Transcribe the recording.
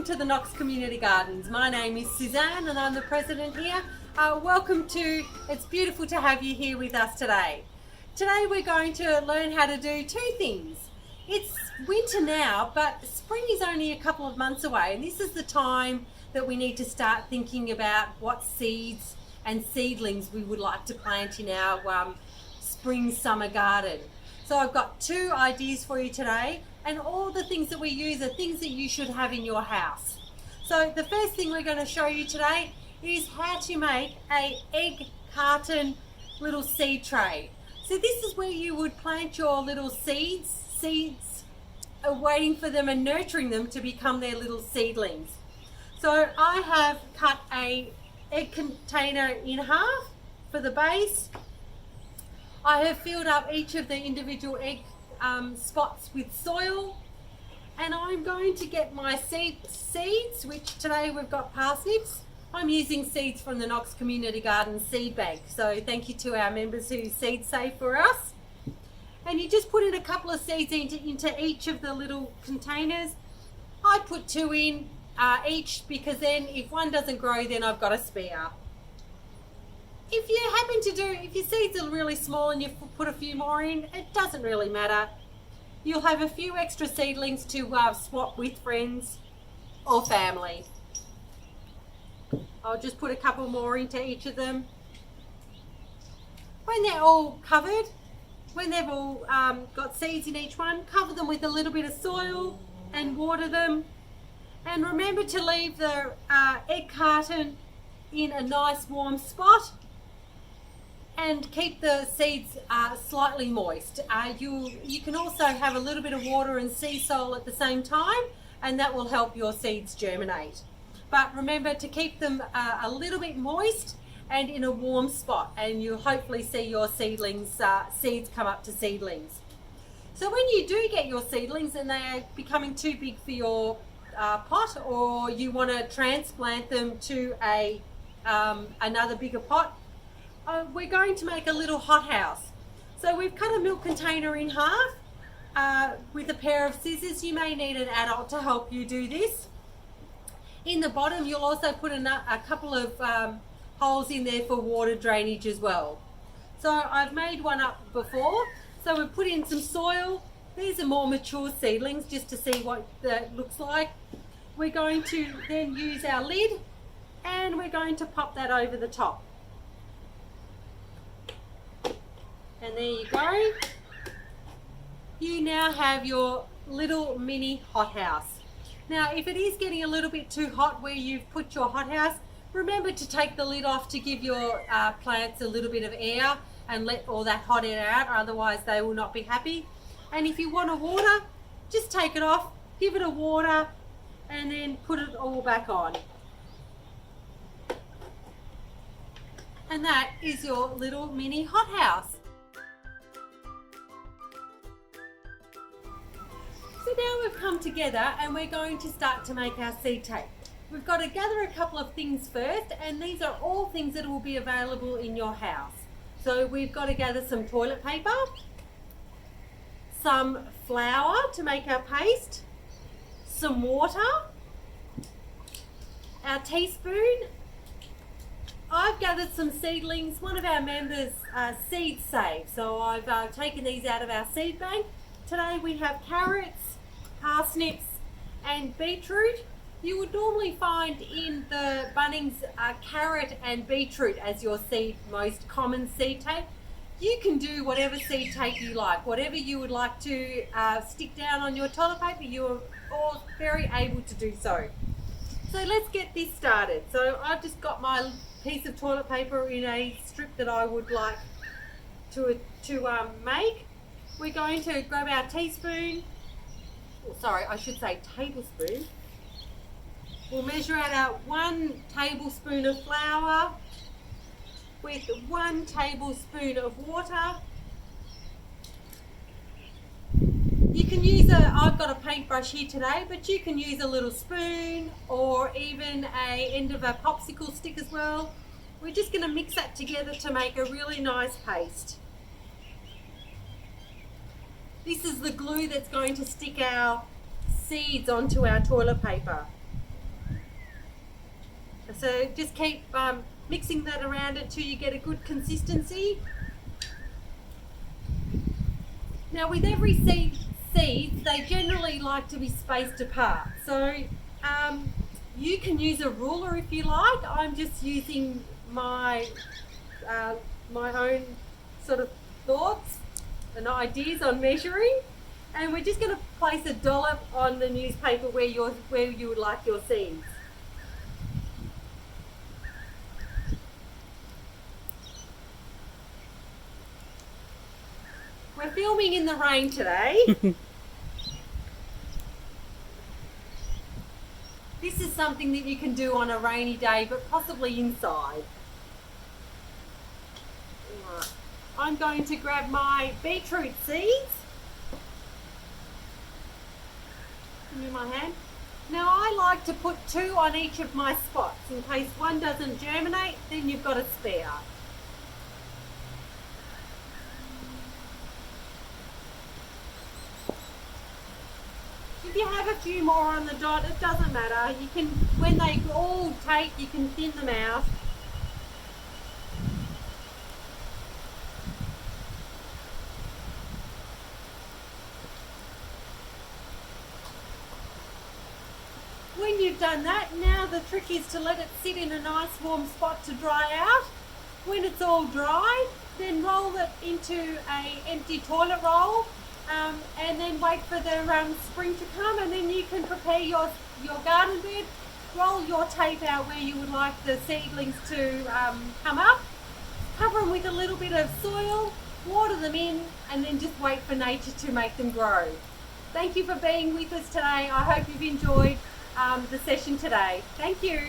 welcome to the Knox Community Gardens. My name is Suzanne and I'm the president here. It's beautiful to have you here with us today. Today we're going to learn how to do two things. It's winter now, but spring is only a couple of months away, and this is the time that we need to start thinking about what seeds and seedlings we would like to plant in our spring summer garden. So I've got two ideas for you today, and all the things that we use are things that you should have in your house. So the first thing we're going to show you today is how to make a egg carton little seed tray. So this is where you would plant your little seeds waiting for them and nurturing them to become their little seedlings. So I have cut a egg container in half for the base. I have filled up each of the individual egg spots with soil, and I'm going to get my seeds, which today we've got parsnips. I'm using seeds from the Knox Community Gardens seed bank, so thank you to our members who seed save for us. And you just put in a couple of seeds into each of the little containers. I put two in each, because then if one doesn't grow, then I've got a spare. If your seeds are really small and you put a few more in, it doesn't really matter. You'll have a few extra seedlings to swap with friends or family. I'll just put a couple more into each of them. When they're all covered, when they've all got seeds in each one, cover them with a little bit of soil and water them. And remember to leave the egg carton in a nice warm spot, and keep the seeds slightly moist. You can also have a little bit of water and sea salt at the same time, and that will help your seeds germinate. But remember to keep them a little bit moist and in a warm spot, and you'll hopefully see your seeds come up to seedlings. So when you do get your seedlings and they are becoming too big for your pot, or you want to transplant them to another bigger pot, we're going to make a little hothouse. So we've cut a milk container in half with a pair of scissors. You may need an adult to help you do this. In the bottom you'll also put a couple of holes in there for water drainage as well. So I've made one up before. So we've put in some soil. These are more mature seedlings, just to see what that looks like. We're going to then use our lid, and we're going to pop that over the top. And there you go. You now have your little mini hothouse. Now, if it is getting a little bit too hot where you've put your hothouse, remember to take the lid off to give your plants a little bit of air and let all that hot air out, otherwise they will not be happy. And if you want a water, just take it off, give it a water, and then put it all back on. And that is your little mini hothouse. So now we've come together and we're going to start to make our seed tape. We've got to gather a couple of things first, and these are all things that will be available in your house. So we've got to gather some toilet paper, some flour to make our paste, some water, our teaspoon. I've gathered some seedlings. One of our members seed save, so I've taken these out of our seed bank. Today we have carrots, parsnips and beetroot. You would normally find in the Bunnings carrot and beetroot as your most common seed tape. You can do whatever seed tape you like. Whatever you would like to stick down on your toilet paper, you're all very able to do so. So let's get this started. So I've just got my piece of toilet paper in a strip that I would like to make. We're going to grab our tablespoon. We'll measure out our 1 tablespoon of flour with 1 tablespoon of water. You can use I've got a paintbrush here today, but you can use a little spoon or even a end of a popsicle stick as well. We're just going to mix that together to make a really nice paste. This is the glue that's going to stick our seeds onto our toilet paper. So just keep mixing that around until you get a good consistency. Now with every seeds, they generally like to be spaced apart. So you can use a ruler if you like. I'm just using my own sort of thoughts and ideas on measuring. And we're just going to place a dollop on the newspaper where you would like your seeds. We're filming in the rain today. This is something that you can do on a rainy day, but possibly inside. Right. I'm going to grab my beetroot seeds. Give me my hand. Now I like to put 2 on each of my spots in case one doesn't germinate, then you've got a spare. If you have a few more on the dot, it doesn't matter. You can, when they all take, you can thin them out. When you've done that, now the trick is to let it sit in a nice warm spot to dry out. When it's all dry, then roll it into an empty toilet roll. And then wait for the spring to come, and then you can prepare your garden bed. Roll your tape out where you would like the seedlings to come up. Cover them with a little bit of soil, water them in, and then just wait for nature to make them grow. Thank you for being with us today. I hope you've enjoyed the session today. Thank you.